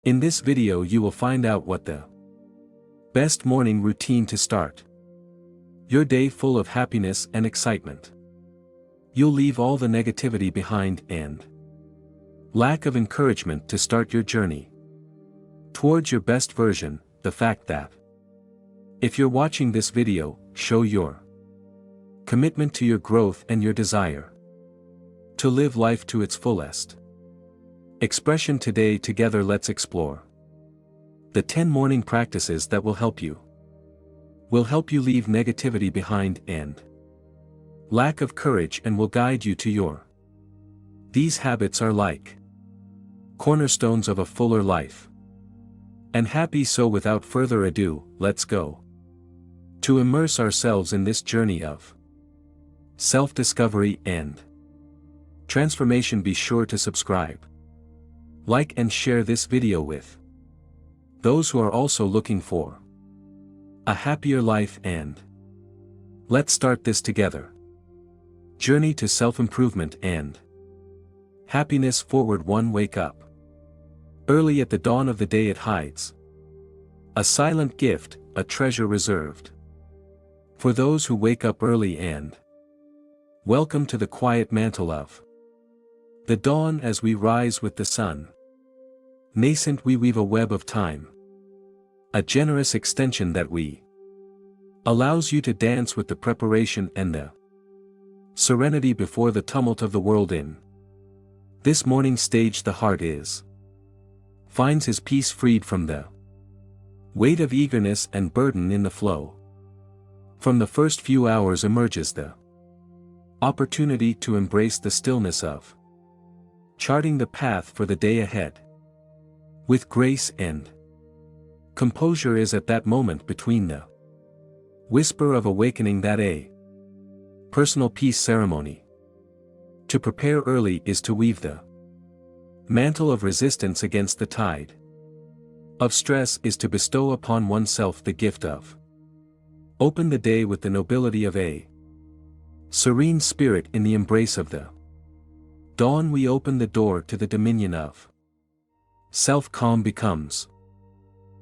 In this video you will find out what the best morning routine to start your day full of happiness and excitement. You'll leave all the negativity behind and lack of encouragement to start your journey towards your best version. The fact that if you're watching this video, show your commitment to your growth and your desire to live life to its fullest expression. Today together let's explore the 10 morning practices that will help you leave negativity behind and lack of courage and will guide you to your. These habits are like cornerstones of a fuller life and happy. So without further ado, let's go to immerse ourselves in this journey of self-discovery and transformation. Be sure to subscribe, like and share this video with those who are also looking for a happier life, and let's start this together. Journey to self-improvement and happiness. Forward 1. Wake up early. At the dawn of the day it hides a silent gift, a treasure reserved for those who wake up early. And welcome to the quiet mantle of the dawn. As we rise with the sun nascent, we weave a web of time, a generous extension that we allows you to dance with the preparation and the serenity before the tumult of the world. In this morning stage the heart finds his peace, freed from the weight of eagerness and burden. In the flow from the first few hours emerges the opportunity to embrace the stillness of charting the path for the day ahead with grace and composure. Is at that moment between the whisper of awakening that a personal peace ceremony. To prepare early is to weave the mantle of resistance against the tide of stress, is to bestow upon oneself the gift of open the day with the nobility of a serene spirit. In the embrace of the dawn we open the door to the dominion of self. Calm becomes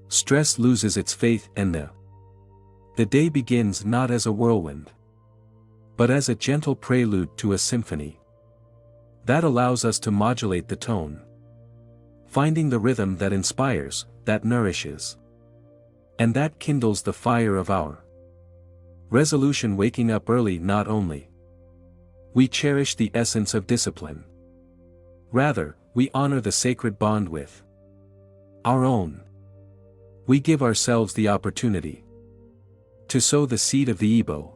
stress, loses its faith, and the day begins not as a whirlwind but as a gentle prelude to a symphony that allows us to modulate the tone, finding the rhythm that inspires, that nourishes, and that kindles the fire of our resolution. Waking up early, not only we cherish the essence of discipline, rather, we honor the sacred bond with our own. We give ourselves the opportunity to sow the seed of the Ego,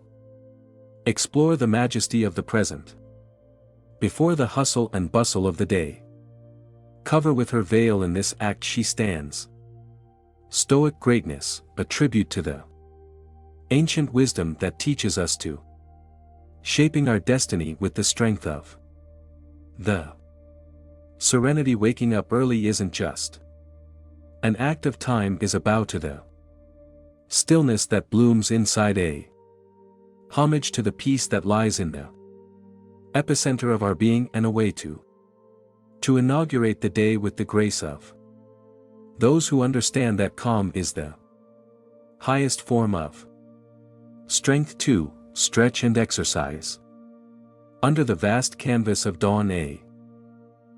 explore the majesty of the present before the hustle and bustle of the day. Cover with her veil. In this act she stands Stoic greatness, a tribute to the ancient wisdom that teaches us to shaping our destiny with the strength of the serenity. Waking up early isn't just an act of time, is a bow to the stillness that blooms inside, a homage to the peace that lies in the epicenter of our being, and a way to inaugurate the day with the grace of those who understand that calm is the highest form of strength. 2. Stretch and exercise. Under the vast canvas of dawn a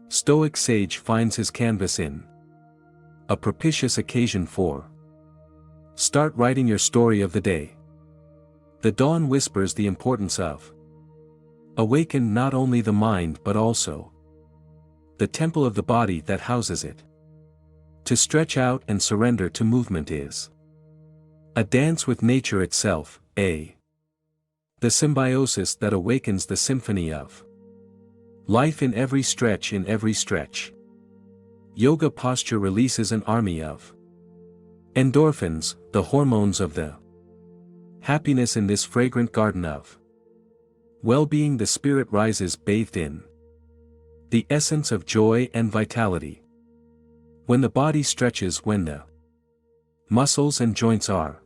Stoic sage finds his canvas in a propitious occasion for start writing your story of the day. The dawn whispers the importance of awaken not only the mind but also the temple of the body that houses it. To stretch out and surrender to movement is a dance with nature itself, the symbiosis that awakens the symphony of life in every stretch. In every stretch, yoga posture releases an army of endorphins, the hormones of the happiness. In this fragrant garden of well-being the spirit rises, bathed in the essence of joy and vitality. When the body stretches, when the muscles and joints are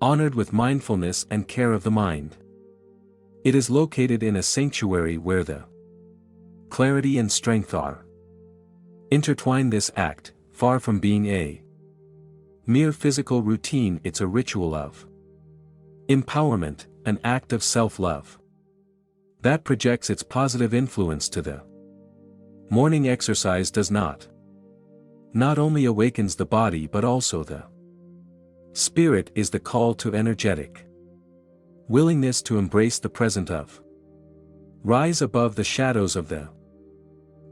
honored with mindfulness and care of the mind, it is located in a sanctuary where the clarity and strength are intertwined. This act, far from being a mere physical routine. It's a ritual of empowerment, an act of self-love that projects its positive influence to the morning. Exercise does not only awakens the body but also the spirit. Is the call to energetic willingness to embrace the present, of rise above the shadows of the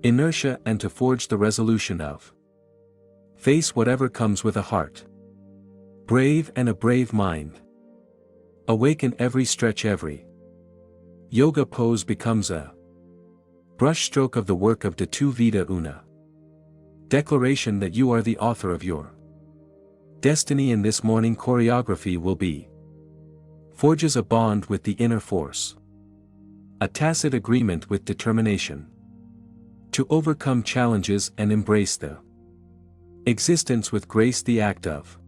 inertia, and to forge the resolution of face whatever comes with a heart brave and a brave mind. Awaken every stretch, every yoga pose becomes a brushstroke of the work of De Tu Vida Una. Declaration that you are the author of your destiny. In this morning choreography will be forges a bond with the inner force, a tacit agreement with determination to overcome challenges and embrace the existence with grace. The act of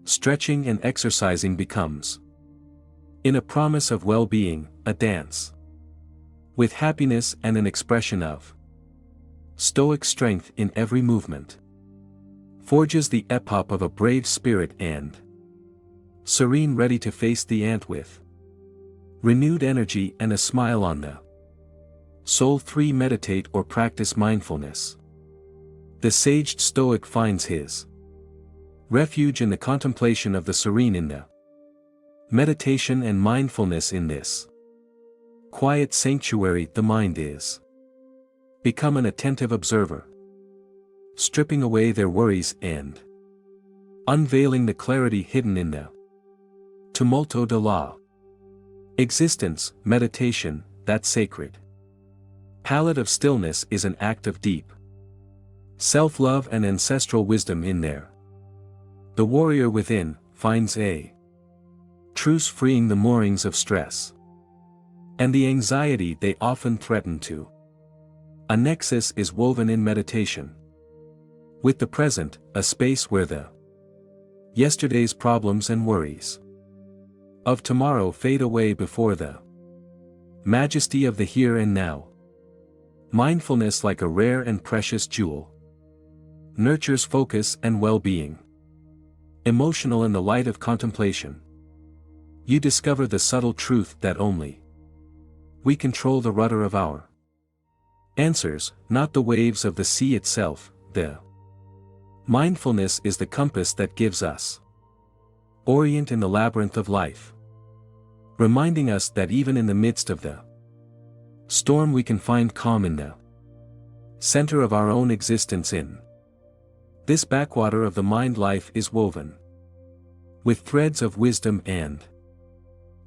stretching and exercising becomes in a promise of well-being, a dance with happiness, and an expression of Stoic strength in every movement. Forges the epoch of a brave spirit and serene, ready to face the ant with renewed energy and a smile on the soul. 3. Meditate or practice mindfulness. The saged Stoic finds his refuge in the contemplation of the serene, in the meditation and mindfulness. In this quiet sanctuary, the mind is become an attentive observer, stripping away their worries and unveiling the clarity hidden in the tumulto de la existence. Meditation, that sacred palette of stillness, is an act of deep self-love and ancestral wisdom. In there, the warrior within finds a truce, freeing the moorings of stress and the anxiety they often threaten to. A nexus is woven in meditation with the present, a space where the yesterday's problems and worries of tomorrow fade away before the majesty of the here and now. Mindfulness, like a rare and precious jewel, nurtures focus and well-being. Emotional, in the light of contemplation, you discover the subtle truth that only we control the rudder of our answers, not the waves of the sea itself. The mindfulness is the compass that gives us orient in the labyrinth of life, reminding us that even in the midst of the storm we can find calm in the center of our own existence. In this backwater of the mind, life is woven with threads of wisdom and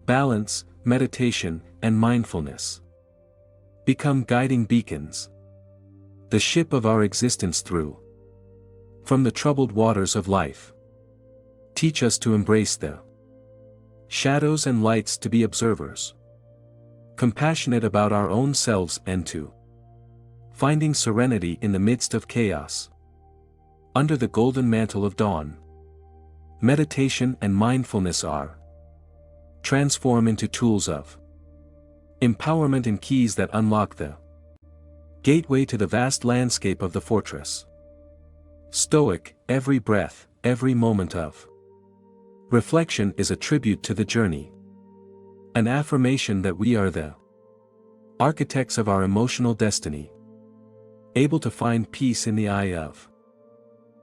balance. Meditation and mindfulness become guiding beacons, the ship of our existence through from the troubled waters of life. Teach us to embrace the shadows and lights, to be observers, compassionate about our own selves, and to finding serenity in the midst of chaos. Under the golden mantle of dawn, meditation and mindfulness are transform into tools of empowerment and keys that unlock the gateway to the vast landscape of the fortress. Stoic, every breath, every moment of reflection is a tribute to the journey, an affirmation that we are the architects of our emotional destiny, able to find peace in the eye of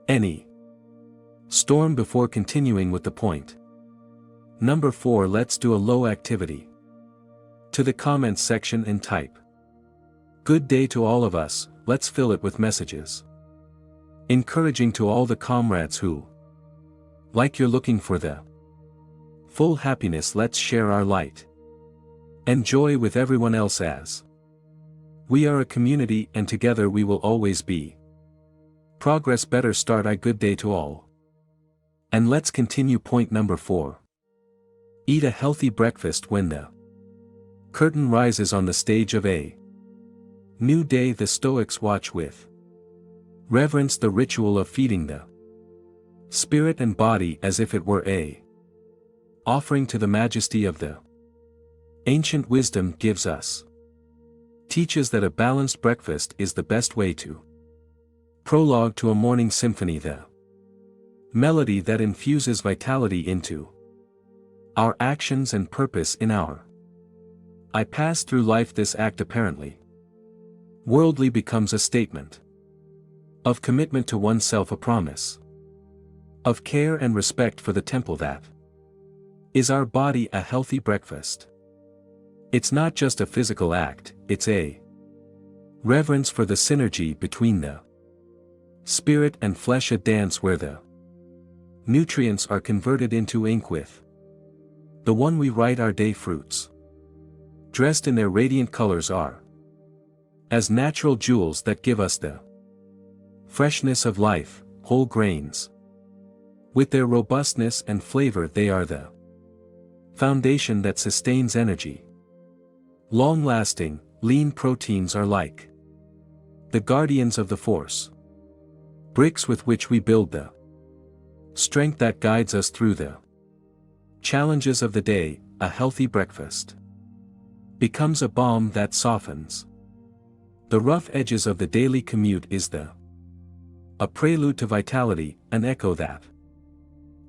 any storm. Before continuing with the point number 4, let's do a low activity to the comments section and type "Good day" to all of us. Let's fill it with messages encouraging to all the comrades who, like you're looking for the full happiness. Let's share our light and joy with everyone else, as we are a community and together we will always be progress. Better start. Good day to all. And let's continue. Point number 4. Eat a healthy breakfast when the curtain rises on the stage of a new day. The Stoics watch with reverence the ritual of feeding the spirit and body as if it were a offering to the majesty of the ancient wisdom. Gives us teaches that a balanced breakfast is the best way to Prologue to a morning symphony, the melody that infuses vitality into our actions and purpose in our I pass through life. This act apparently worldly becomes a statement of commitment to oneself, a promise of care and respect for the temple that is our body, a healthy breakfast. It's not just a physical act, it's a reverence for the synergy between the spirit and flesh, a dance where the nutrients are converted into ink with the one we write our day. Fruits dressed in their radiant colors are as natural jewels that give us the freshness of life. Whole grains with their robustness and flavor, they are the foundation that sustains energy. Long-lasting, lean proteins are like the guardians of the force, bricks with which we build the strength that guides us through the challenges of the day. A healthy breakfast becomes a balm that softens the rough edges of the daily commute, is a prelude to vitality, an echo that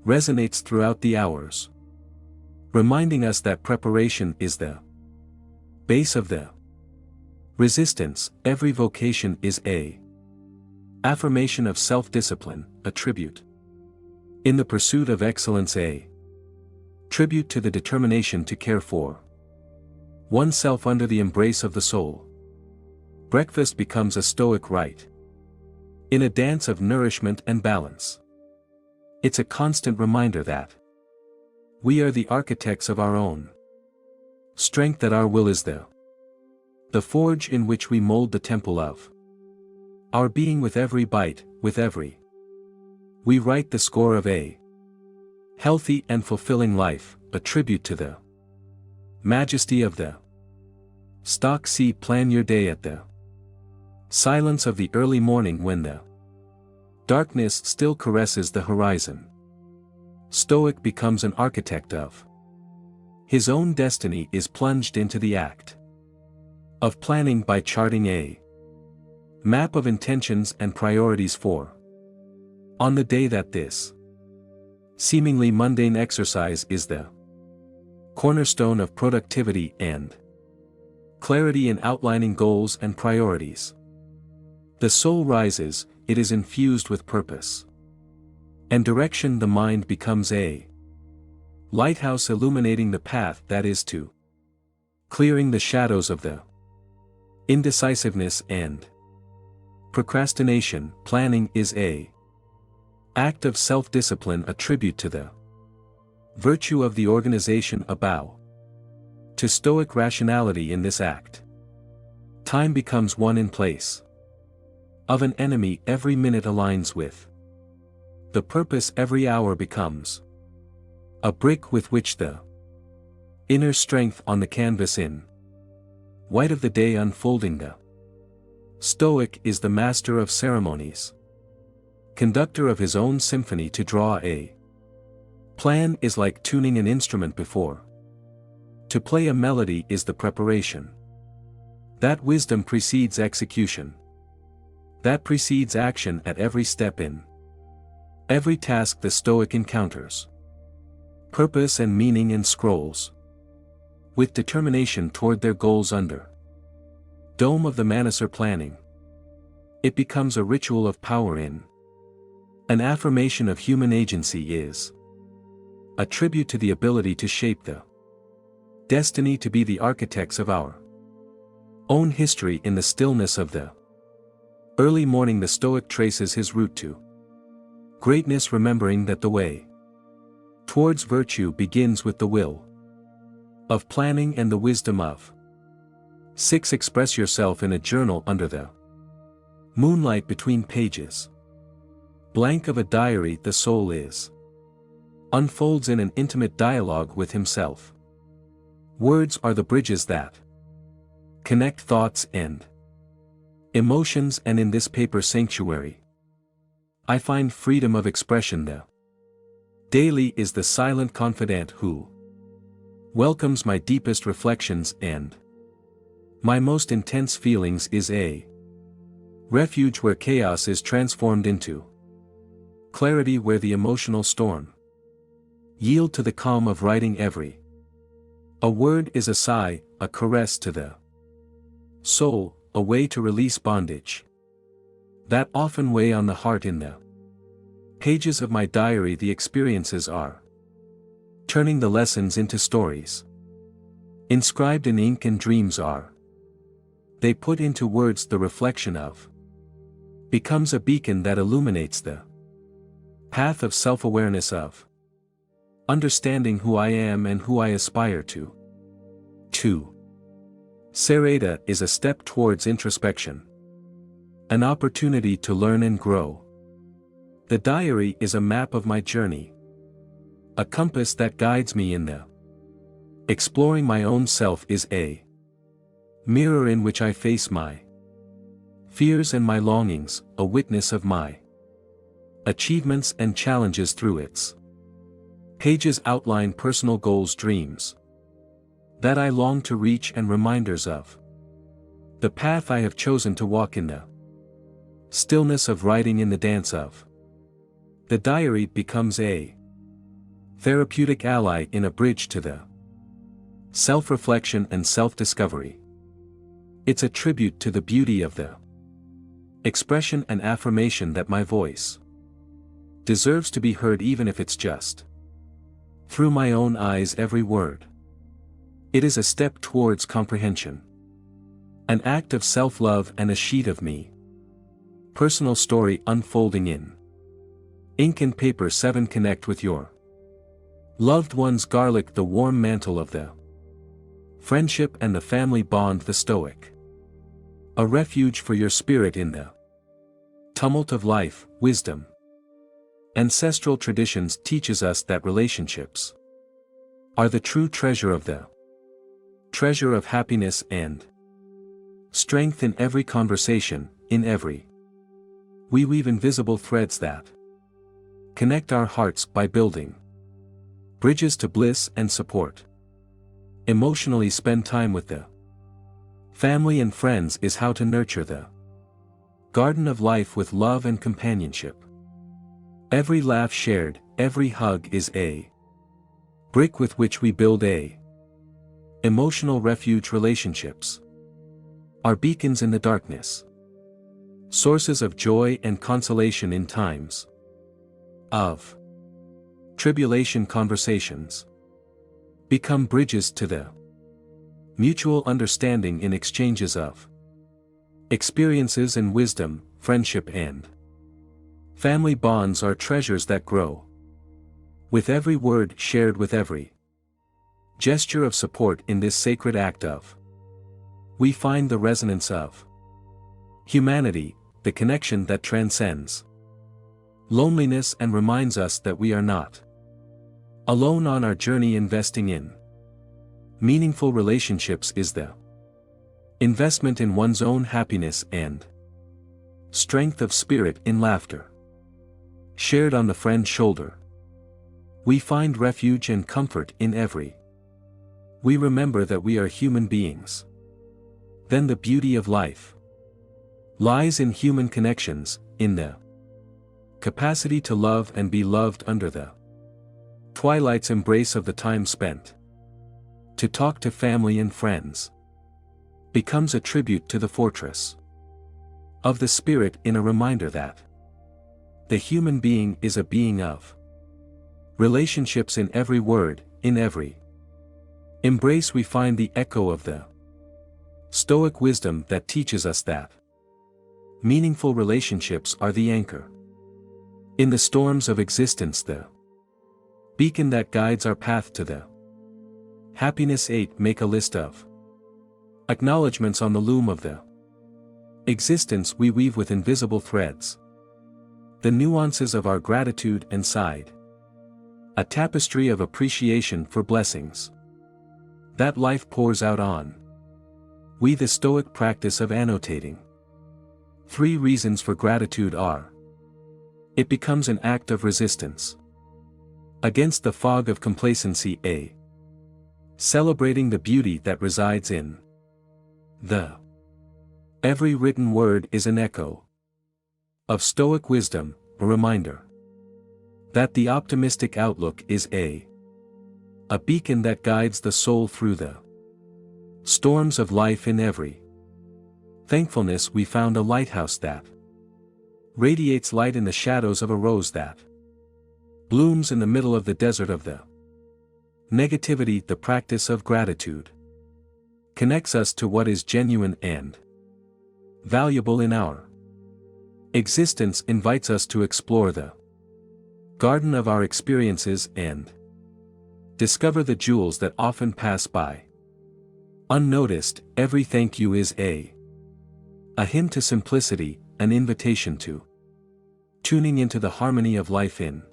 resonates throughout the hours, reminding us that preparation is the base of the resistance. Every vocation is a affirmation of self-discipline, a tribute in the pursuit of excellence, a tribute to the determination to care for oneself under the embrace of the soul. Breakfast becomes a Stoic rite, in a dance of nourishment and balance. It's a constant reminder that we are the architects of our own strength, that our will is the forge in which we mold the temple of our being. With every bite, with every we write the score of a healthy and fulfilling life, a tribute to the majesty of the Stoic. Plan your day at the silence of the early morning, when the darkness still caresses the horizon. Stoic becomes an architect of his own destiny, is plunged into the act of planning by charting a map of intentions and priorities for on the day. That this seemingly mundane exercise is the cornerstone of productivity and clarity in outlining goals and priorities. The soul rises, it is infused with purpose and direction. The mind becomes a lighthouse illuminating the path that is to clearing the shadows of the indecisiveness and procrastination. Planning is a act of self-discipline, a tribute to the virtue of the organization, a bow to Stoic rationality. In this act, time becomes one in place of an enemy. Every minute aligns with the purpose. Every hour becomes a brick with which the inner strength on the canvas in white of the day unfolding. The Stoic is the master of ceremonies, conductor of his own symphony. To draw a plan is like tuning an instrument before. To play a melody is the preparation. That wisdom precedes execution. That precedes action at every step in every task. The Stoic encounters purpose and meaning in scrolls with determination toward their goals. Under dome of the Manasseh planning, it becomes a ritual of power. In an affirmation of human agency, is a tribute to the ability to shape the destiny, to be the architects of our own history. In the stillness of the early morning, the Stoic traces his route to greatness, remembering that the way towards virtue begins with the will of planning and the wisdom of 6. Express yourself in a journal. Under the moonlight, between pages blank of a diary, the soul is unfolds in an intimate dialogue with himself. Words are the bridges that connect thoughts and emotions, and in this paper sanctuary I find freedom of expression. The daily is the silent confidant who welcomes my deepest reflections and my most intense feelings. Is a Refuge where chaos is transformed into clarity, where the emotional storm yield to the calm of writing. Every a word is a sigh, a caress to the soul, a way to release bondage that often weigh on the heart. In the pages of my diary, the experiences are turning the lessons into stories inscribed in ink, and dreams are they put into words. The reflection of becomes a beacon that illuminates the path of self-awareness, of understanding who I am and who I aspire to. 2. Sereda is a step towards introspection, an opportunity to learn and grow. The diary is a map of my journey, a compass that guides me in the exploring my own self, is a mirror in which I face my fears and my longings, a witness of my achievements and challenges. Through its pages outline personal goals, dreams that I long to reach, and reminders of the path I have chosen to walk. In the stillness of writing, in the dance of the diary, becomes a therapeutic ally, in a bridge to the self-reflection and self-discovery. It's a tribute to the beauty of the expression and affirmation that my voice deserves to be heard, even if it's just through my own eyes. Every word, it is a step towards comprehension, an act of self-love, and a sheet of me personal story unfolding in ink and paper. 7. Connect with your loved ones. Garlic, the warm mantle of the friendship and the family bond. The Stoic, a refuge for your spirit in the tumult of life. Wisdom, ancestral traditions teaches us that relationships are the true treasure of happiness and strength. In every conversation, in every we weave invisible threads that connect our hearts by building bridges to bliss and support. Emotionally, spend time with the family and friends is how to nurture the garden of life with love and companionship. Every laugh shared, every hug is a brick with which we build a emotional refuge. Relationships are beacons in the darkness, sources of joy and consolation in times of tribulation. Conversations become bridges to the mutual understanding in exchanges of experiences and wisdom. Friendship and family bonds are treasures that grow with every word shared, with every gesture of support. In this sacred act of we find the resonance of humanity, the connection that transcends loneliness and reminds us that we are not alone on our journey. Investing in meaningful relationships is the investment in one's own happiness and strength of spirit. In laughter shared on the friend's shoulder, we find refuge and comfort. In every we remember that we are human beings. Then the beauty of life lies in human connections, in the capacity to love and be loved. Under the twilight's embrace of the time spent to talk to family and friends becomes a tribute to the fortress of the spirit, in a reminder that the human being is a being of relationships. In every word, in every embrace, we find the echo of the Stoic wisdom that teaches us that meaningful relationships are the anchor in the storms of existence, the beacon that guides our path to the happiness. 8. Make a list of acknowledgements. On the loom of the existence, we weave with invisible threads the nuances of our gratitude and side, a tapestry of appreciation for blessings that life pours out on we. The Stoic practice of annotating 3 reasons for gratitude are: it becomes an act of resistance against the fog of complacency. A. Celebrating the beauty that resides in the Every written word is an echo of Stoic wisdom, a reminder that the optimistic outlook is a beacon that guides the soul through the storms of life. In every thankfulness we found a lighthouse that radiates light in the shadows of a rose that blooms in the middle of the desert of the negativity. The practice of gratitude connects us to what is genuine and valuable in our existence, invites us to explore the garden of our experiences and discover the jewels that often pass by unnoticed. Every thank you is a hymn to simplicity, an invitation to tuning into the harmony of life. In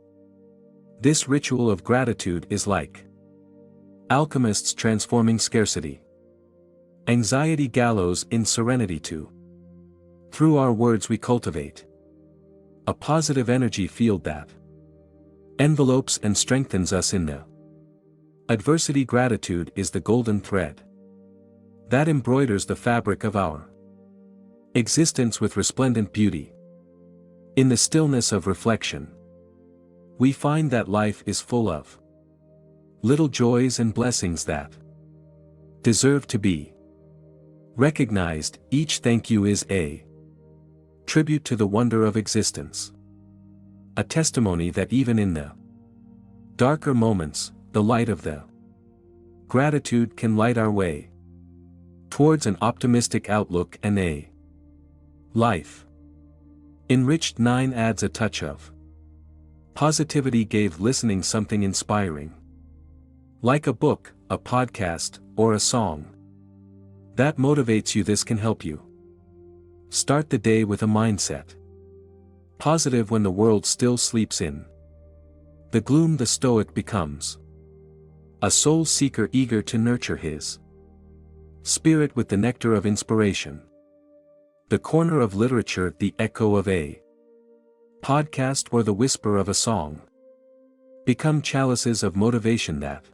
this ritual of gratitude is like alchemists transforming scarcity, anxiety gallows in serenity to. Through our words we cultivate a positive energy field that envelopes and strengthens us in the adversity. Gratitude is the golden thread that embroiders the fabric of our existence with resplendent beauty. In the stillness of reflection, we find that life is full of little joys and blessings that deserve to be recognized. Each thank you is a tribute to the wonder of existence, a testimony that even in the darker moments, the light of the gratitude can light our way towards an optimistic outlook and a life enriched. 9 adds a touch of positivity. Gave listening something inspiring, like a book, a podcast, or a song that motivates you. This can help you start the day with a mindset positive when the world still sleeps in the gloom. The Stoic becomes a soul seeker eager to nurture his spirit with the nectar of inspiration. The corner of literature, the echo of a podcast, or the whisper of a song become chalices of motivation that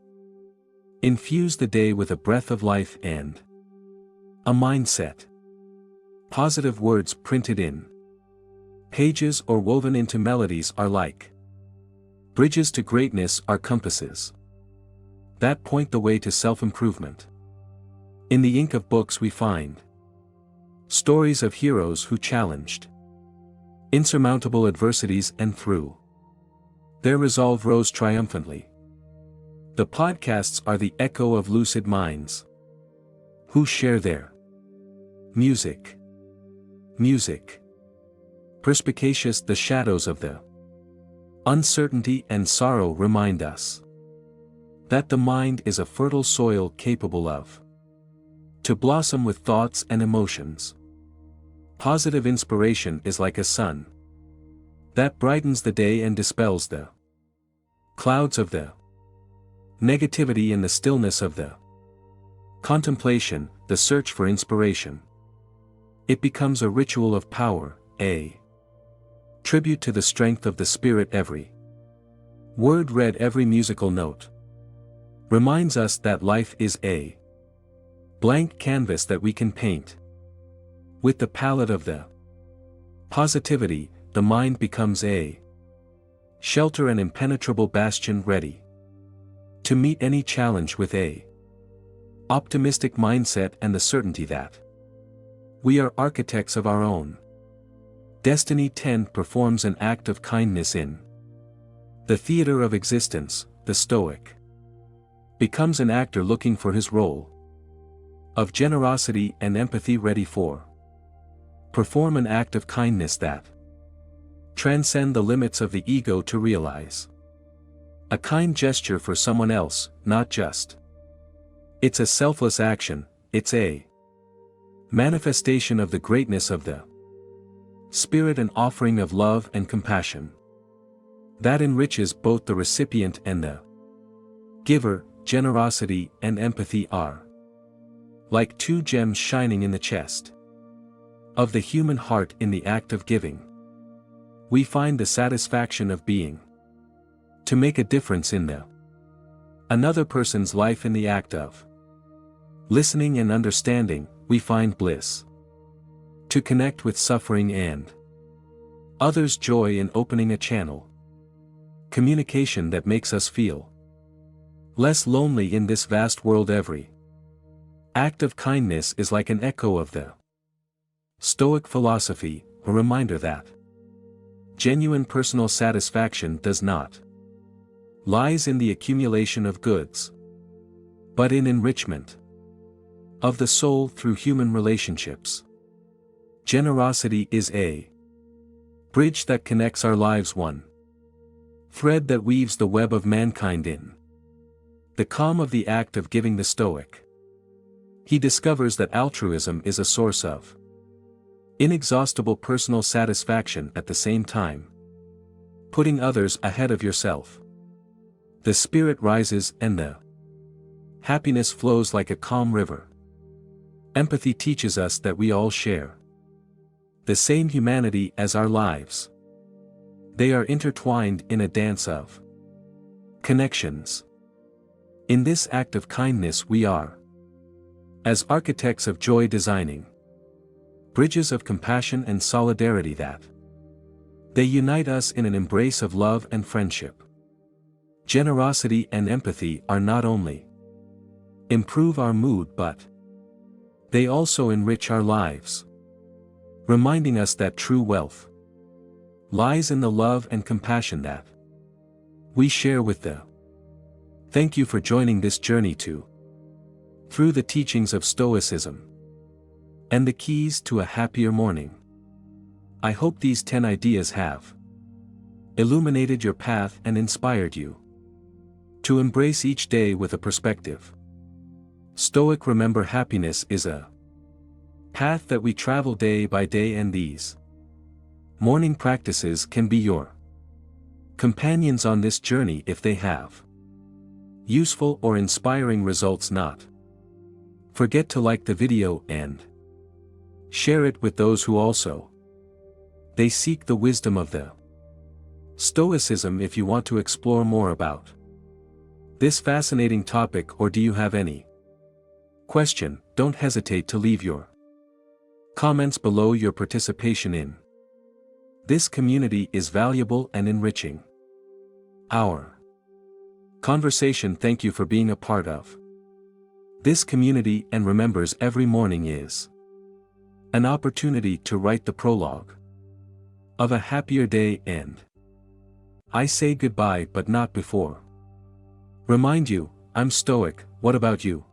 infuse the day with a breath of life and a mindset. Positive words printed in pages or woven into melodies are like bridges to greatness, are compasses that point the way to self-improvement. In the ink of books we find stories of heroes who challenged insurmountable adversities and through their resolve rose triumphantly. The podcasts are the echo of lucid minds who share their music. Perspicacious. The shadows of the uncertainty and sorrow remind us that the mind is a fertile soil capable of to blossom with thoughts and emotions. Positive inspiration is like a sun that brightens the day and dispels the clouds of the negativity. In the stillness of the contemplation, the search for inspiration, it becomes a ritual of power, a tribute to the strength of the spirit. Every word read, every musical note reminds us that life is a blank canvas that we can paint with the palette of the positivity. The mind becomes a shelter, an impenetrable bastion ready to meet any challenge with a optimistic mindset and the certainty that we are architects of our own destiny. 10 performs an act of kindness in the theater of existence. The Stoic becomes an actor looking for his role of generosity and empathy, ready for perform an act of kindness that transcend the limits of the ego to realize a kind gesture for someone else. Not just it's a selfless action, it's a manifestation of the greatness of the spirit, an offering of love and compassion that enriches both the recipient and the giver. Generosity and empathy are like 2 gems shining in the chest of the human heart. In the act of giving, we find the satisfaction of being to make a difference in another person's life. In the act of listening and understanding, we find bliss To connect with suffering and others' joy in opening a channel. Communication that makes us feel less lonely in this vast world. Every act of kindness is like an echo of the Stoic philosophy, a reminder that genuine personal satisfaction does not lies in the accumulation of goods, but in enrichment of the soul through human relationships. Generosity is a bridge that connects our lives, one thread that weaves the web of mankind in the calm of the act of giving. The Stoic, he discovers that altruism is a source of inexhaustible personal satisfaction at the same time putting others ahead of yourself. The spirit rises and the happiness flows like a calm river. Empathy teaches us that we all share the same humanity as our lives. They are intertwined in a dance of connections. In this act of kindness we are, as architects of joy, designing bridges of compassion and solidarity that they unite us in an embrace of love and friendship. Generosity and empathy are not only improve our mood but they also enrich our lives, reminding us that true wealth lies in the love and compassion that we share with them. Thank you for joining this journey through the teachings of Stoicism and the keys to a happier morning. I hope these 10 ideas have illuminated your path and inspired you to embrace each day with a perspective. Stoic, remember, happiness is a path that we travel day by day, and these morning practices can be your companions on this journey if they have useful or inspiring results. Not forget to like the video and share it with those who also they seek the wisdom of the Stoicism. If you want to explore more about this fascinating topic, or do you have any question, don't hesitate to leave your comments below. Your participation in this community is valuable and enriching our conversation. Thank you for being a part of this community, and remembers every morning is an opportunity to write the prologue of a happier day. And I say goodbye, but not before remind you, I'm Stoic. What about you?